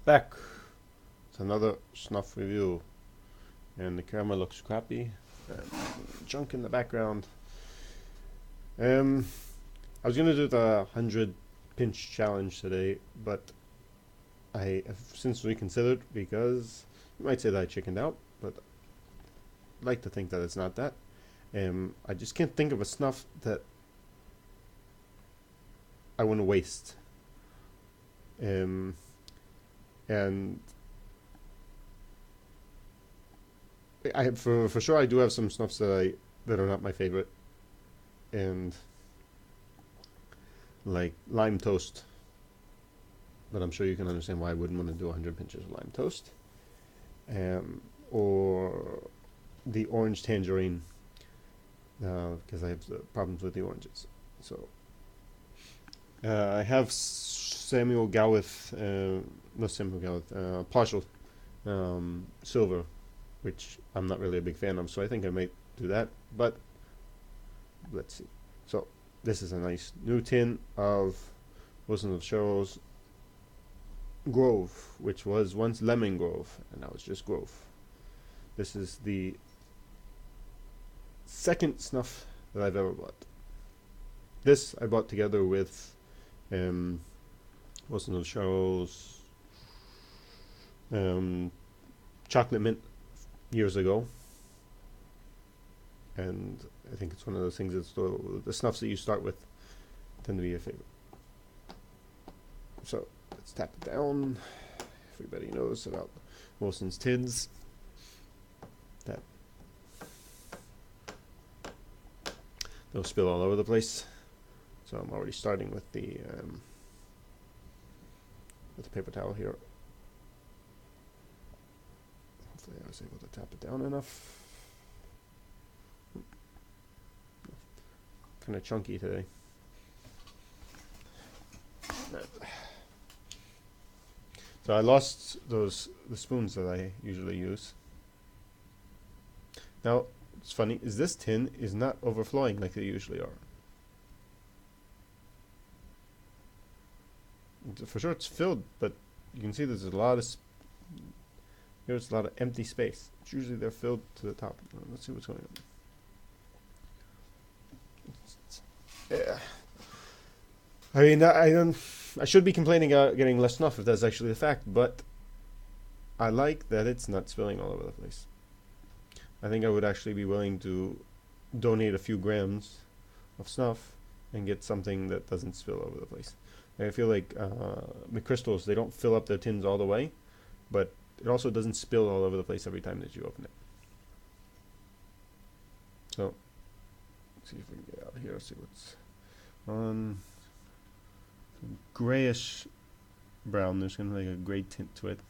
Back. It's another snuff review, and the camera looks crappy. Junk in the background. I was gonna do the 100 pinch challenge today, but I have since reconsidered because you might say that I chickened out, but I'd like to think that it's not that. I just can't think of a snuff that I want to waste. And I have, for sure I do have some snuffs that are not my favorite, and like lime toast. But I'm sure you can understand why I wouldn't want to do 100 pinches of lime toast. Or the orange tangerine, because I have problems with the oranges. So I have Samuel Gawith, not Samuel Gawith, partial silver, which I'm not really a big fan of, so I think I might do that, but let's see. So this is a nice new tin of Wilson of Sharrow's Grove, which was once Lemon Grove, and now it's just Grove. This is the second snuff that I've ever bought. This I bought together with Wilson of Sharrow's chocolate mint years ago, and I think it's one of those things that's the snuffs that you start with tend to be your favorite. So let's tap it down. Everybody knows about Wilson's tins. That they'll spill all over the place. So I'm already starting with the paper towel here. Hopefully I was able to tap it down enough. Kind of chunky today. So I lost the spoons that I usually use. Now, it's funny, is this tin is not overflowing like they usually are. For sure it's filled, but you can see there's a lot of here's a lot of empty space. It's usually they're filled to the top. Let's see what's going on. Yeah. I mean, I should be complaining about getting less snuff if that's actually the fact, but I like that it's not spilling all over the place. I think I would actually be willing to donate a few grams of snuff and get something that doesn't spill over the place. And I feel like McChrystals, they don't fill up their tins all the way, but it also doesn't spill all over the place every time that you open it. So, let's see if we can get out of here, see what's on. Grayish brown, there's kind of like a gray tint to it.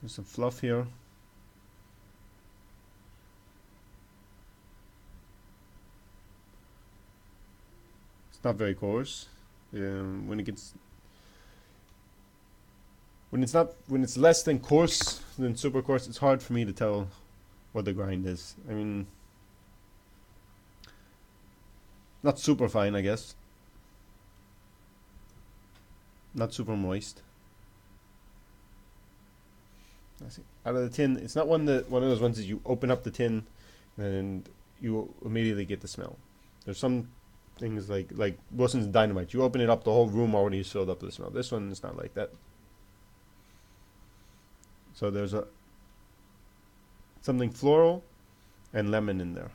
There's some fluff here. It's not very coarse. When it's less than coarse than super coarse, it's hard for me to tell what the grind is. I mean, not super fine, I guess. Not super moist. I see. Out of the tin, it's not one of those ones that you open up the tin and you immediately get the smell. There's some things like Wilson's Dynamite. You open it up, the whole room already is filled up with the smell. This one is not like that. So there's something floral and lemon in there.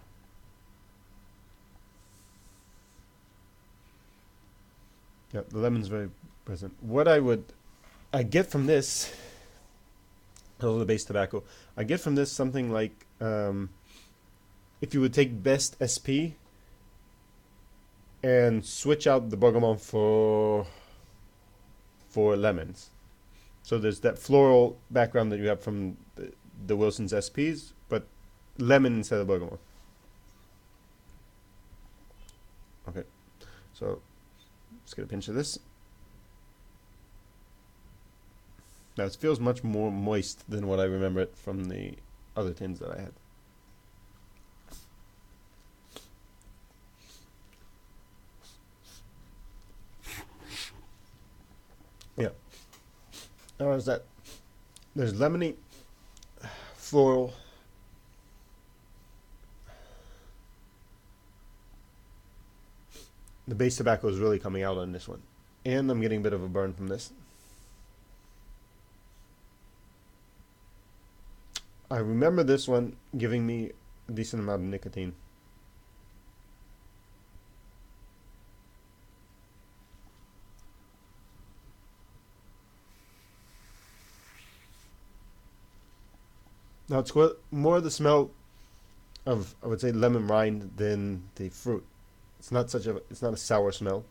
Yeah, the lemon's very present. What I get from this, all the base tobacco, I get from this something like if you would take Best SP and switch out the bergamot for lemons. So there's that floral background that you have from the Wilson's SPs, but lemon instead of bergamot. Okay, so let's get a pinch of this. Now it feels much more moist than what I remember it from the other tins that I had. Or is that there's lemony, floral. The base tobacco is really coming out on this one. And I'm getting a bit of a burn from this. I remember this one giving me a decent amount of nicotine. Now it's more the smell of, I would say, lemon rind than the fruit. It's not a sour smell.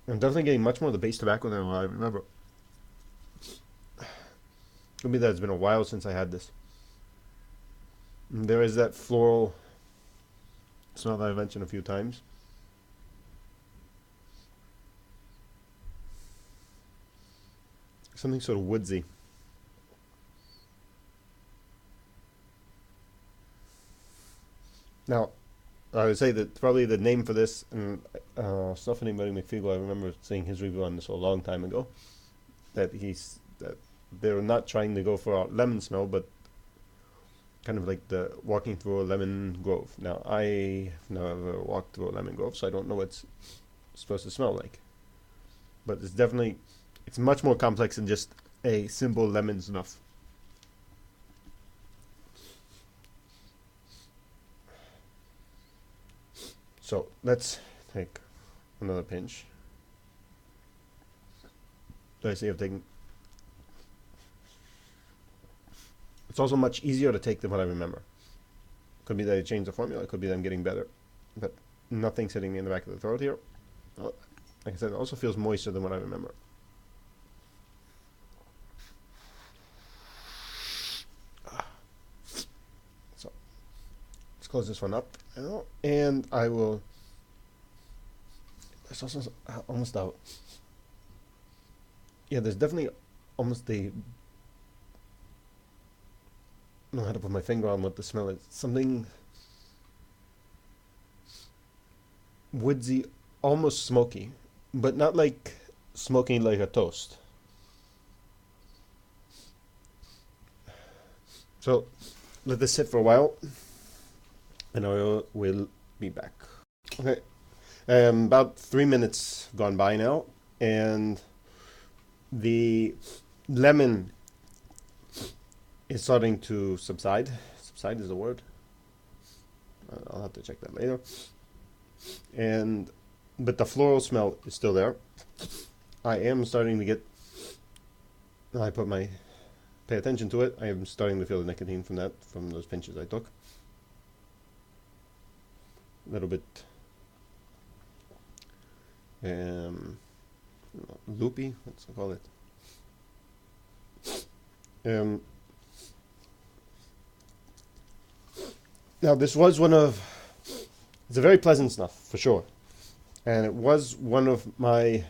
I'm definitely getting much more of the base tobacco than what I remember. Could be that it's been a while since I had this. And there is that floral smell that I mentioned a few times. Something sort of woodsy. Now, I would say that probably the name for this, and Snuff and Buddy McFeagle, I remember seeing his review on this a long time ago, that they're not trying to go for a lemon smell, but kind of like the walking through a lemon grove. Now, I have never walked through a lemon grove, so I don't know what it's supposed to smell like. But it's much more complex than just a simple lemon snuff. So let's take another pinch. I see I've taken. It's also much easier to take than what I remember. Could be that I changed the formula. It could be that I'm getting better. But nothing's hitting me in the back of the throat here. Like I said, it also feels moister than what I remember. So let's close this one up. And I will. There's also almost out. Yeah, there's definitely almost a. I don't know how to put my finger on what the smell is. Something woodsy, almost smoky, but not like smoking like a toast. So let this sit for a while, and I will be back. Okay, about 3 minutes gone by now, and the lemon is starting to subside. Subside is the word. I'll have to check that later. But the floral smell is still there. I am starting to get. Pay attention to it. I am starting to feel the nicotine from those pinches I took. A little bit loopy. What's it call it? Now this was it's a very pleasant snuff for sure, and it was one of my.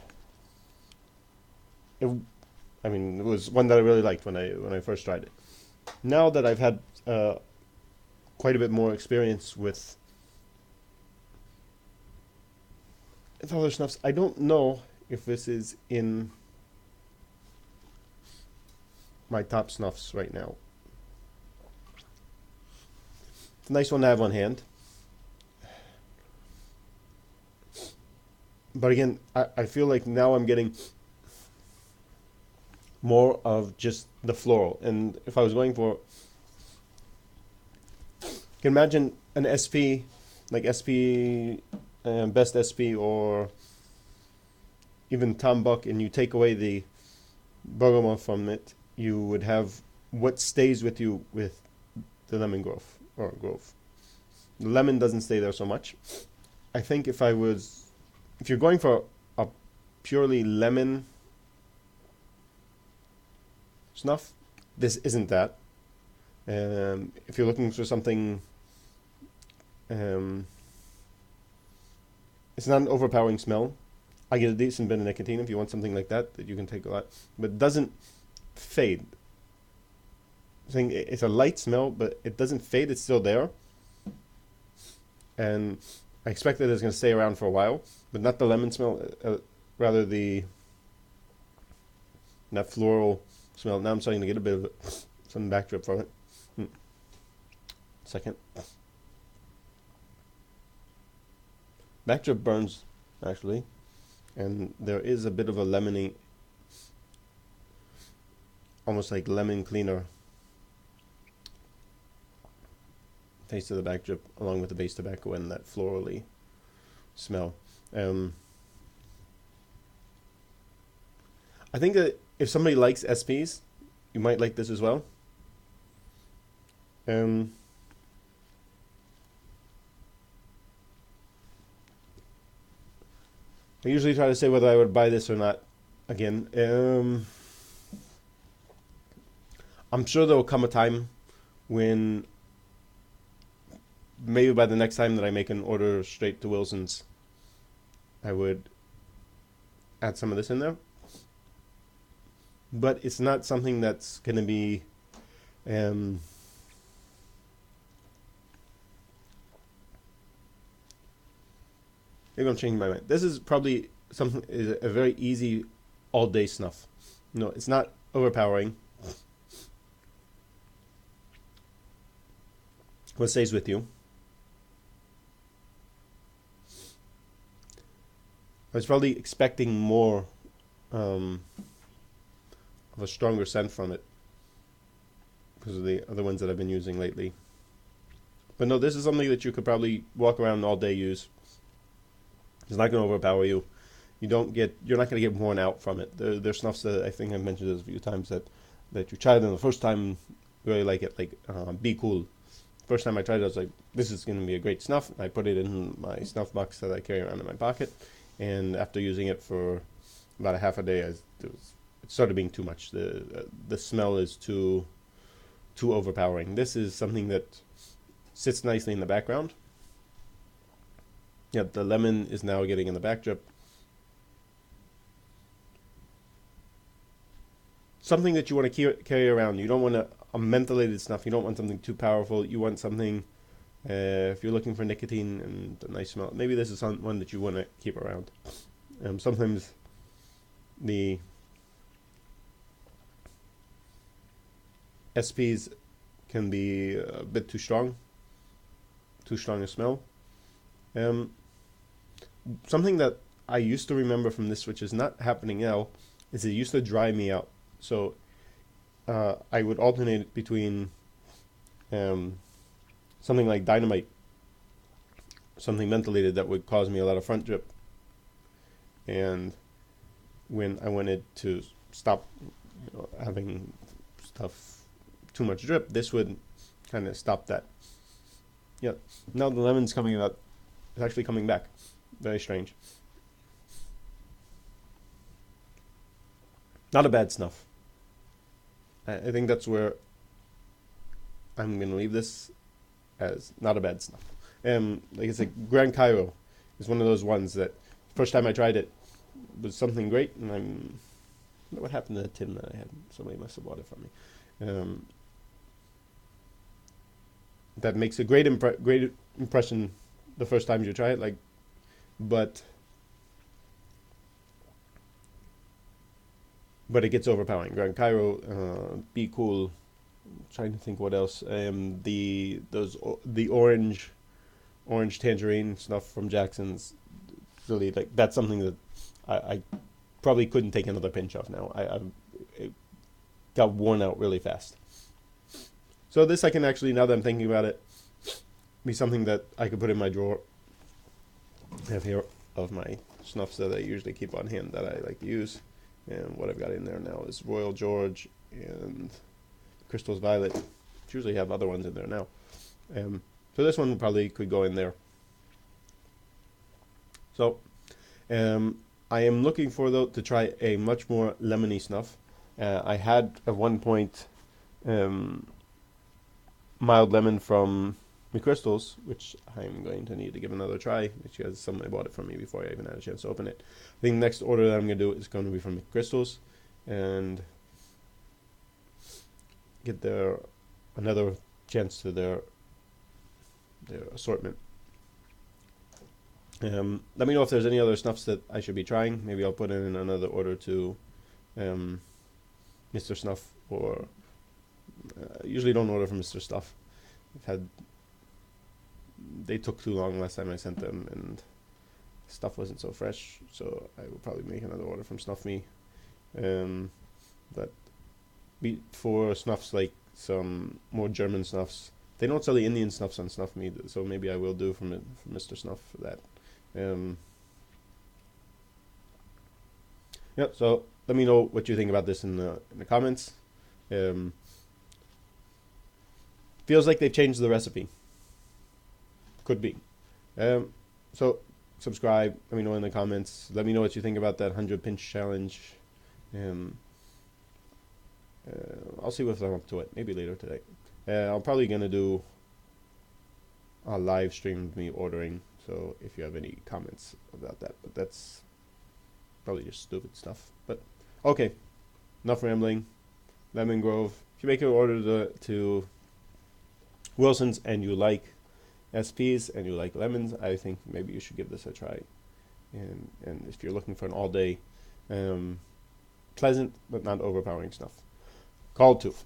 It was one that I really liked when I first tried it. Now that I've had quite a bit more experience with other snuffs, I don't know if this is in my top snuffs right now. It's a nice one to have on hand. But again, I feel like now I'm getting more of just the floral. And if I was going for, you can imagine an SP, like SP, Best SP, or even Tom Buck, and you take away the bergamot from it, you would have what stays with you with the lemon grove. The lemon doesn't stay there so much. I think if you're going for a purely lemon snuff, this isn't that. If you're looking for something, it's not an overpowering smell. I get a decent bit of nicotine if you want something like that you can take a lot, but it doesn't fade. It's a light smell, but it doesn't fade. It's still there, and I expect that it's going to stay around for a while, but not the lemon smell. rather that floral smell. Now I'm starting to get a bit of some back drip from it. Second. Back drip burns, actually. And there is a bit of a lemony, almost like lemon cleaner taste of the back drip, along with the base tobacco and that florally smell. I think that if somebody likes SPs, you might like this as well. I usually try to say whether I would buy this or not. Again, I'm sure there will come a time when maybe by the next time that I make an order straight to Wilson's, I would add some of this in there. But it's not something that's going to be maybe I'm changing my mind. This is probably is a very easy all-day snuff. No, it's not overpowering. What stays with you? I was probably expecting more of a stronger scent from it because of the other ones that I've been using lately. But no, this is something that you could probably walk around all day use. It's not going to overpower you. You're not going to get worn out from it. There's snuffs that I think I've mentioned this a few times that you tried them the first time, really like it, like Be Cool. First time I tried it, I was like, this is going to be a great snuff. I put it in my snuff box that I carry around in my pocket, and after using it for about a half a day, it started being too much. The smell is too overpowering. This is something that sits nicely in the background. Yeah, the lemon is now getting in the back drip. Something that you want to carry around. You don't want a mentholated snuff. You don't want something too powerful. You want something, if you're looking for nicotine and a nice smell, maybe this is one that you want to keep around. Sometimes the SPs can be a bit too strong a smell. Something that I used to remember from this, which is not happening now, is it used to dry me out. So I would alternate between something like Dynamite, something mentholated that would cause me a lot of front drip, and when I wanted to stop having stuff too much drip, this would kind of stop that. Yeah, now the lemon's coming out. It's actually coming back. Very strange. Not a bad snuff. I think that's where I'm going to leave this, as not a bad snuff. Like I said, Grand Cairo is one of those ones that first time I tried it was something great, and I don't know what happened to the tin that I had. Somebody must have bought it from me. That makes a great impression the first time you try it, but it gets overpowering. Grand Cairo, Be Cool. I'm trying to think what else. The orange tangerine snuff from Jackson's. Really, that's something that I probably couldn't take another pinch of now. It got worn out really fast. So this I can actually, now that I'm thinking about it, be something that I could put in my drawer. I have here of my snuffs that I usually keep on hand that I like to use. And what I've got in there now is Royal George and Crystal's Violet. I usually have other ones in there now. So this one probably could go in there. So I am looking for, though, to try a much more lemony snuff. I had at one point mild lemon from McChrystal's, which I'm going to need to give another try, because somebody bought it from me before I even had a chance to open it. I think the next order that I'm going to do is going to be from McChrystal's and get another chance to their assortment. Let me know if there's any other snuffs that I should be trying. Maybe I'll put in another order to Mr. Snuff, or usually don't order from Mr. Stuff. They took too long last time I sent them, and stuff wasn't so fresh, so I will probably make another order from Snuff Me. But for snuffs like some more German snuffs, they don't sell the Indian snuffs on Snuff Me, so maybe I will do from Mr. Snuff for that. Yeah, so let me know what you think about this in the comments. Feels like they've changed the recipe. Could be. So subscribe. Let me know in the comments. Let me know what you think about that 100 pinch challenge. I'll see if I'm up to it. Maybe later today. I'm probably gonna do a live stream of me ordering. So if you have any comments about that, but that's probably just stupid stuff. But okay, enough rambling. Lemon Grove. If you make your order to Wilson's and you like SPs and you like lemons, I think maybe you should give this a try. And if you're looking for an all day, pleasant but not overpowering snuff, call Tooth.